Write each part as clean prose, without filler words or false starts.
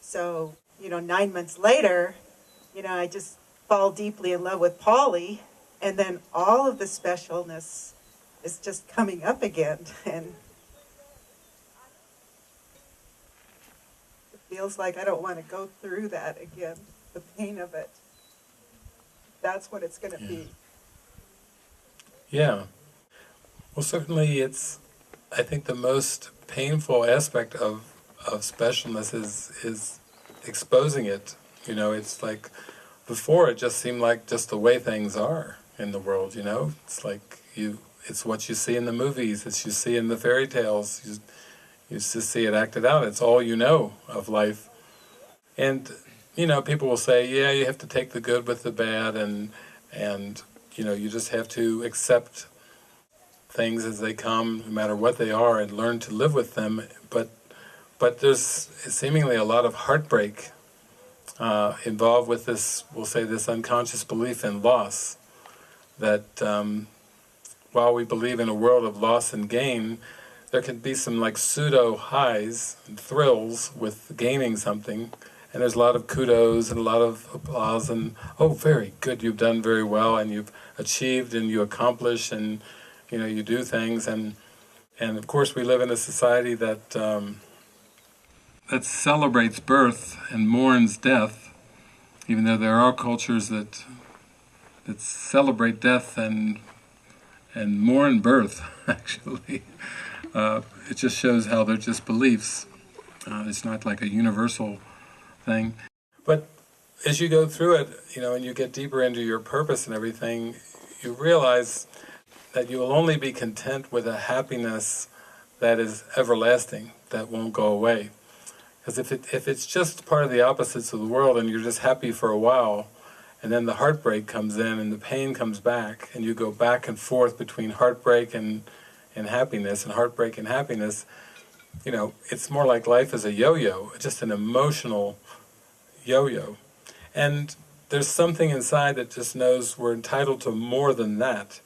So, 9 months later, I just fall deeply in love with Polly, and then all of the specialness is just coming up again, and it feels like I don't want to go through that again, the pain of it. That's what it's going to be. Yeah. Well, certainly I think the most painful aspect of specialness is exposing it. It's like, before it just seemed like just the way things are in the world, It's like it's what you see in the movies, it's you see in the fairy tales, you just see it acted out, it's all you know of life. And, people will say, yeah, you have to take the good with the bad, and you just have to accept things as they come, no matter what they are, and learn to live with them. But there's seemingly a lot of heartbreak involved with this, we'll say, this unconscious belief in loss. That while we believe in a world of loss and gain, there can be some like pseudo highs and thrills with gaining something, and there's a lot of kudos and a lot of applause and, oh, very good, you've done very well, and you've achieved and you accomplish, and you do things, and of course we live in a society that that celebrates birth and mourns death, even though there are cultures that celebrate death and mourn birth. Actually, it just shows how they're just beliefs. It's not like a universal thing. But as you go through it, and you get deeper into your purpose and everything, you realize that you will only be content with a happiness that is everlasting, that won't go away. Because if it's just part of the opposites of the world, and you're just happy for a while, and then the heartbreak comes in and the pain comes back, and you go back and forth between heartbreak and happiness, and heartbreak and happiness, it's more like life is a yo-yo, just an emotional yo-yo. And there's something inside that just knows we're entitled to more than that,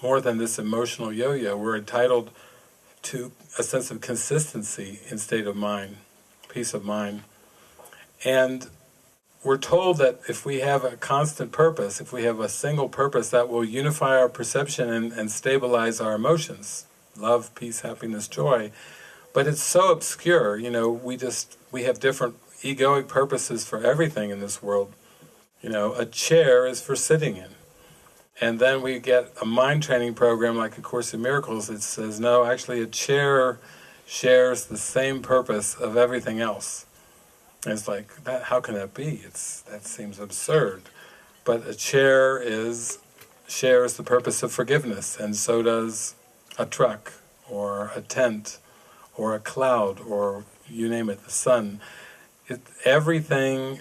more than this emotional yo-yo. We're entitled to a sense of consistency in state of mind, peace of mind. And we're told that if we have a constant purpose, if we have a single purpose, that will unify our perception and stabilize our emotions. Love, peace, happiness, joy. But it's so obscure, we have different egoic purposes for everything in this world. A chair is for sitting in. And then we get a mind training program like A Course in Miracles that says, no, actually a chair shares the same purpose of everything else. And it's like, how can that be? That seems absurd. But a chair shares the purpose of forgiveness, and so does a truck, or a tent, or a cloud, or you name it, the sun. Everything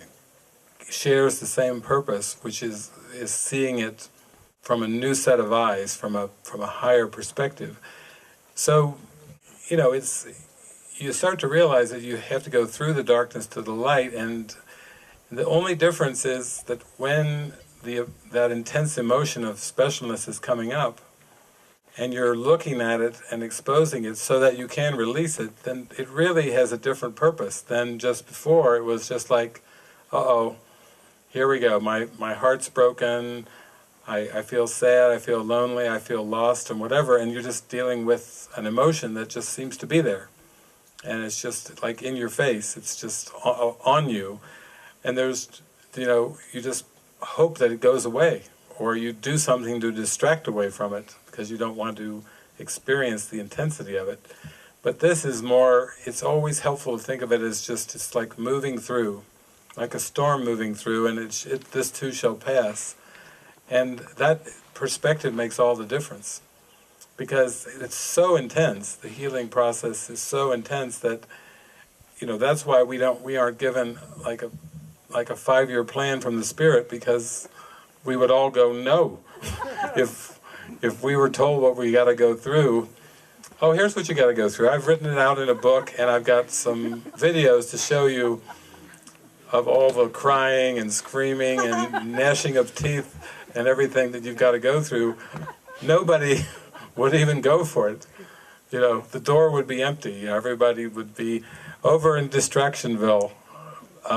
shares the same purpose, which is seeing it from a new set of eyes, from a higher perspective. So, you start to realize that you have to go through the darkness to the light, and the only difference is that when that intense emotion of specialness is coming up, and you're looking at it and exposing it so that you can release it, then it really has a different purpose than just before. It was just like, uh-oh, here we go, my heart's broken, I feel sad, I feel lonely, I feel lost, and whatever, and you're just dealing with an emotion that just seems to be there. And it's just like in your face, it's just on you, and there's, you just hope that it goes away, or you do something to distract away from it, because you don't want to experience the intensity of it. But this is more, it's always helpful to think of it as just, it's like moving through, like a storm moving through, and this too shall pass. And that perspective makes all the difference, because it's so intense, the healing process is so intense that, that's why we aren't given like a 5-year plan from the Spirit, because we would all go no. If we were told what we got to go through, oh, here's what you got to go through. I've written it out in a book, and I've got some videos to show you of all the crying and screaming and gnashing of teeth and everything that you've got to go through. Nobody would even go for it. The door would be empty. Everybody would be over in Distractionville,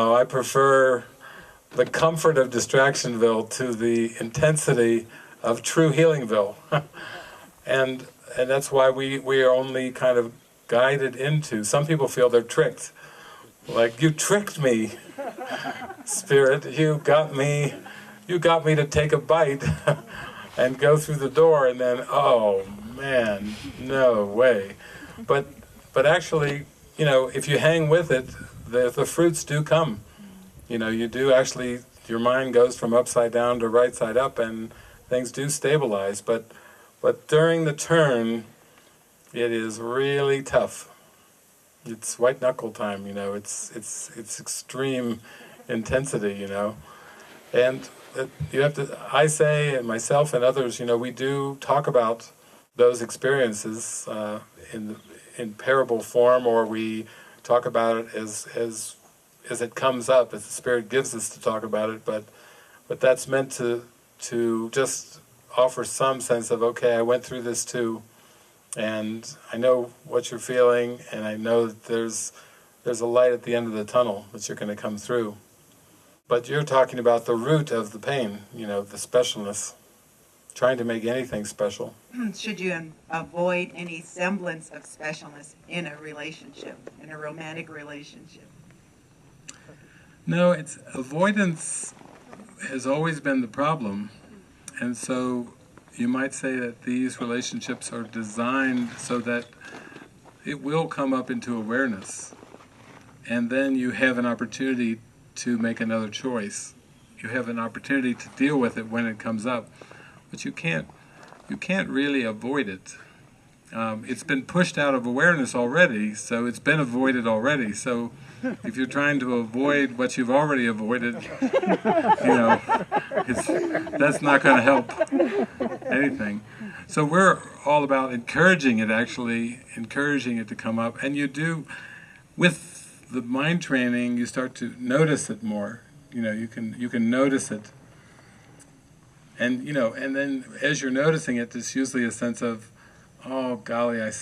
I prefer the comfort of Distractionville to the intensity of true Healingville. and that's why we are only kind of guided into. Some people feel they're tricked. Like, you tricked me, Spirit. You got me to take a bite and go through the door, and then, oh man, no way. But actually, if you hang with it, the fruits do come. You do actually, your mind goes from upside down to right side up, and things do stabilize. But during the turn, it is really tough. It's white knuckle time. It's extreme intensity. And you have to. I say, and myself and others, we do talk about those experiences in parable form, or we talk about it as it comes up, as the Spirit gives us to talk about it. But that's meant to just offer some sense of, okay, I went through this too, and I know what you're feeling, and I know that there's a light at the end of the tunnel that you're going to come through. But you're talking about the root of the pain, the specialness, trying to make anything special. Should you avoid any semblance of specialness in a relationship, in a romantic relationship? No, avoidance has always been the problem. And so you might say that these relationships are designed so that it will come up into awareness. And then you have an opportunity to make another choice. You have an opportunity to deal with it when it comes up. But you can't really avoid it. It's been pushed out of awareness already, so it's been avoided already. So if you're trying to avoid what you've already avoided, that's not going to help anything. So we're all about encouraging it to come up. And you do, with the mind training, you start to notice it more. You can notice it. And and then as you're noticing it, there's usually a sense of, oh golly, I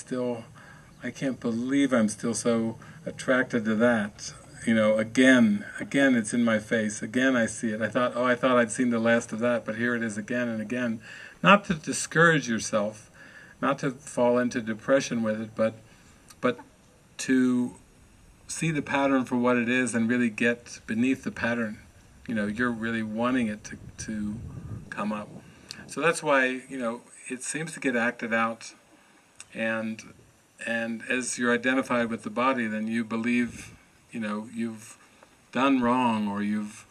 can't believe I'm still so attracted to that. Again it's in my face. Again I see it. I thought I'd seen the last of that, but here it is again and again. Not to discourage yourself, not to fall into depression with it, but to see the pattern for what it is and really get beneath the pattern. You're really wanting it to come up. So that's why, it seems to get acted out, and as you're identified with the body, then you believe, you've done wrong, or you've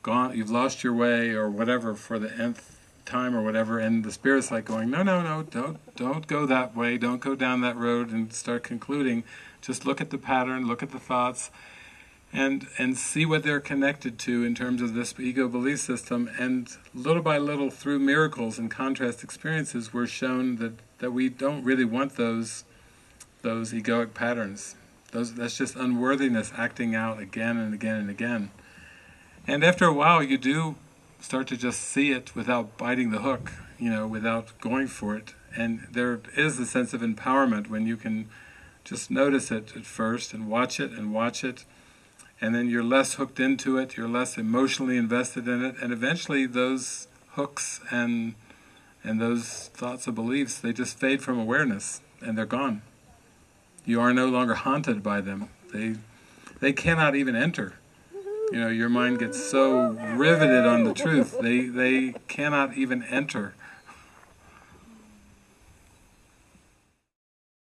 lost your way, or whatever, for the nth time or whatever, and the Spirit's like going, no, don't go that way, don't go down that road and start concluding. Just look at the pattern, look at the thoughts, and see what they're connected to in terms of this ego belief system. And little by little, through miracles and contrast experiences, we're shown that we don't really want those egoic patterns. That's just unworthiness acting out again and again and again. And after a while, you do start to just see it without biting the hook, without going for it. And there is a sense of empowerment when you can just notice it at first and watch it, and then you're less hooked into it, you're less emotionally invested in it, and eventually those hooks and those thoughts and beliefs, they just fade from awareness, and they're gone. You are no longer haunted by them. They cannot even enter. Your mind gets so riveted on the truth, they cannot even enter